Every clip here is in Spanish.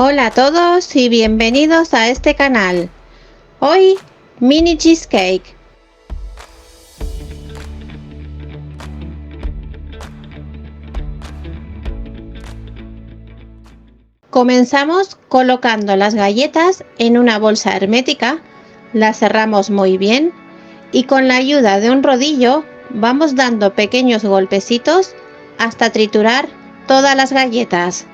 Hola a todos y bienvenidos a este canal. Hoy, mini cheesecake. Comenzamos colocando las galletas en una bolsa hermética, las cerramos muy bien y con la ayuda de un rodillo vamos dando pequeños golpecitos hasta triturar todas las galletas.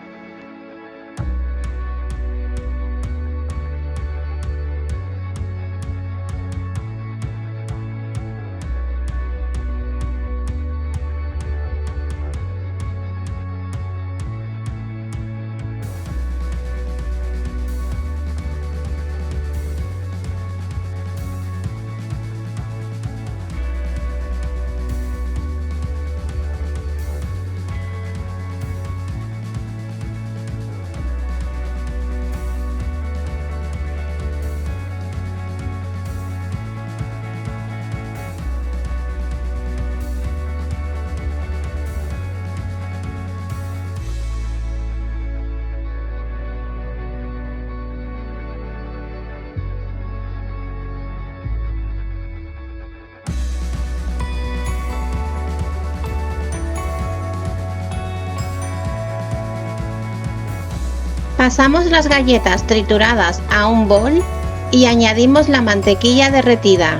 Pasamos las galletas trituradas a un bol y añadimos la mantequilla derretida.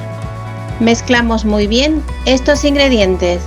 Mezclamos muy bien estos ingredientes.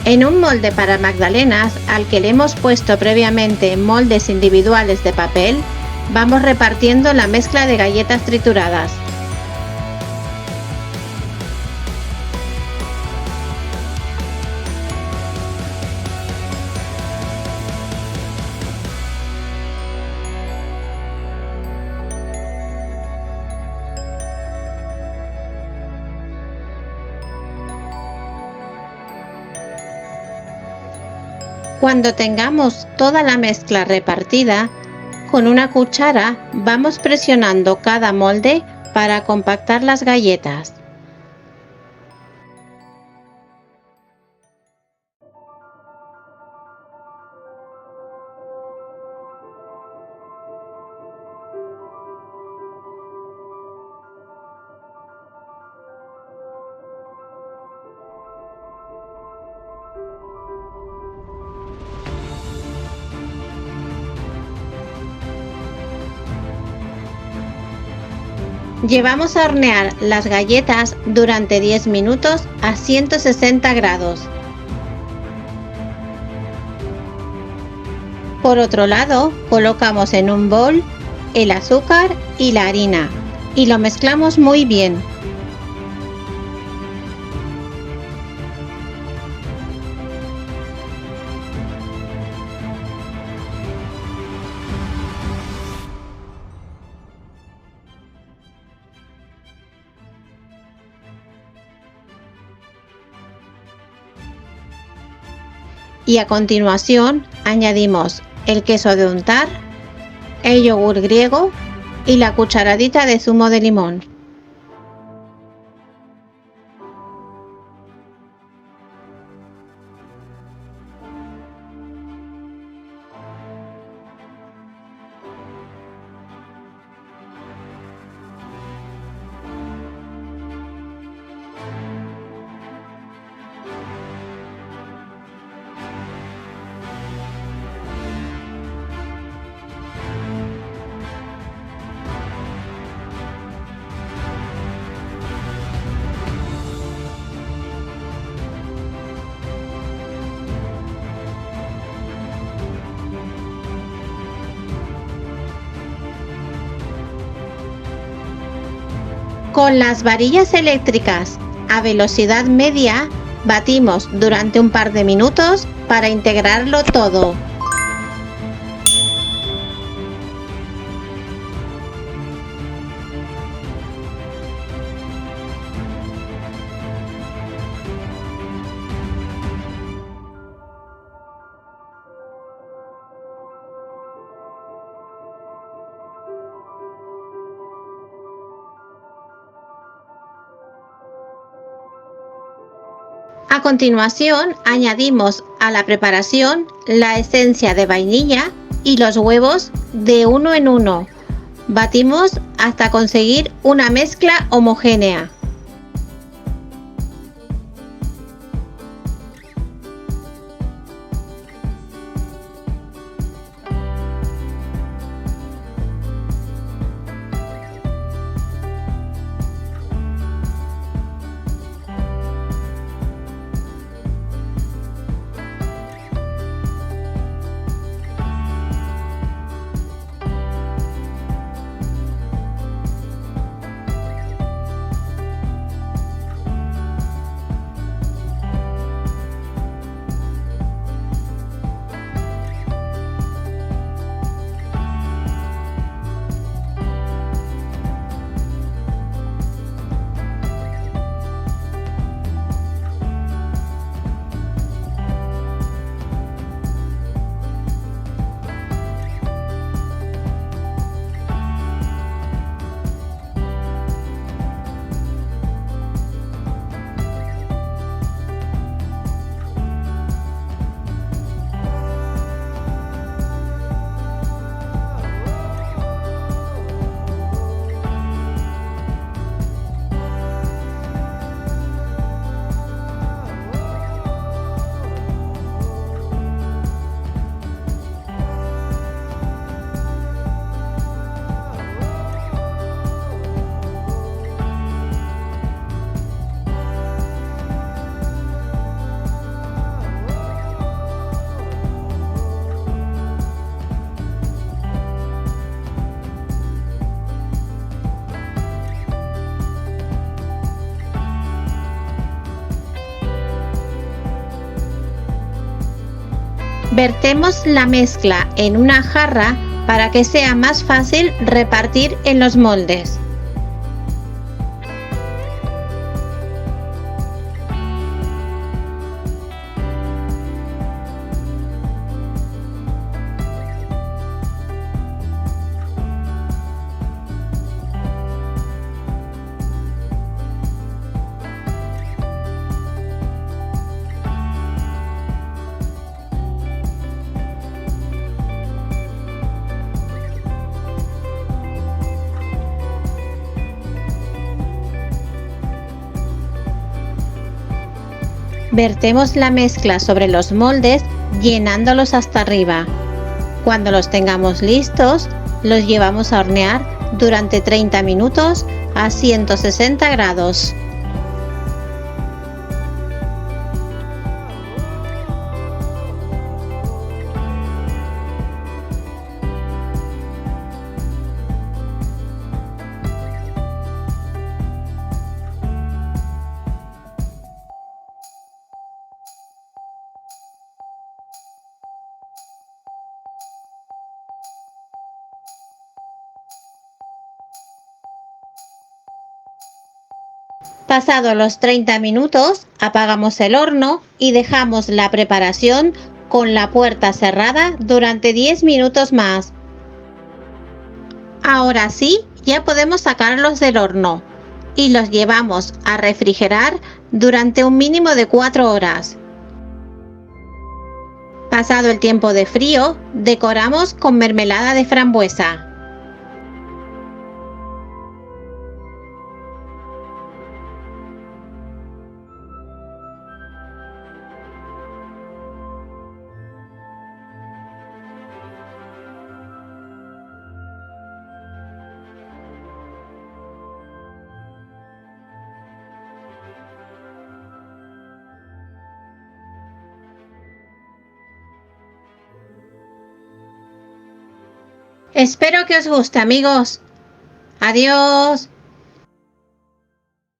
En un molde para magdalenas, al que le hemos puesto previamente moldes individuales de papel, vamos repartiendo la mezcla de galletas trituradas. Cuando tengamos toda la mezcla repartida, con una cuchara vamos presionando cada molde para compactar las galletas. Llevamos a hornear las galletas durante 10 minutos a 160 grados. Por otro lado, colocamos en un bol el azúcar y la harina y lo mezclamos muy bien. Y a continuación añadimos el queso de untar, el yogur griego y la cucharadita de zumo de limón. Con las varillas eléctricas a velocidad media, batimos durante un par de minutos para integrarlo todo. A continuación, añadimos a la preparación la esencia de vainilla y los huevos de uno en uno. Batimos hasta conseguir una mezcla homogénea. Vertemos la mezcla en una jarra para que sea más fácil repartir en los moldes. Vertemos la mezcla sobre los moldes llenándolos hasta arriba. Cuando los tengamos listos, los llevamos a hornear durante 30 minutos a 160 grados. Pasados los 30 minutos, apagamos el horno y dejamos la preparación con la puerta cerrada durante 10 minutos más. Ahora sí, ya podemos sacarlos del horno y los llevamos a refrigerar durante un mínimo de 4 horas. Pasado el tiempo de frío, decoramos con mermelada de frambuesa. Espero que os guste, amigos. Adiós.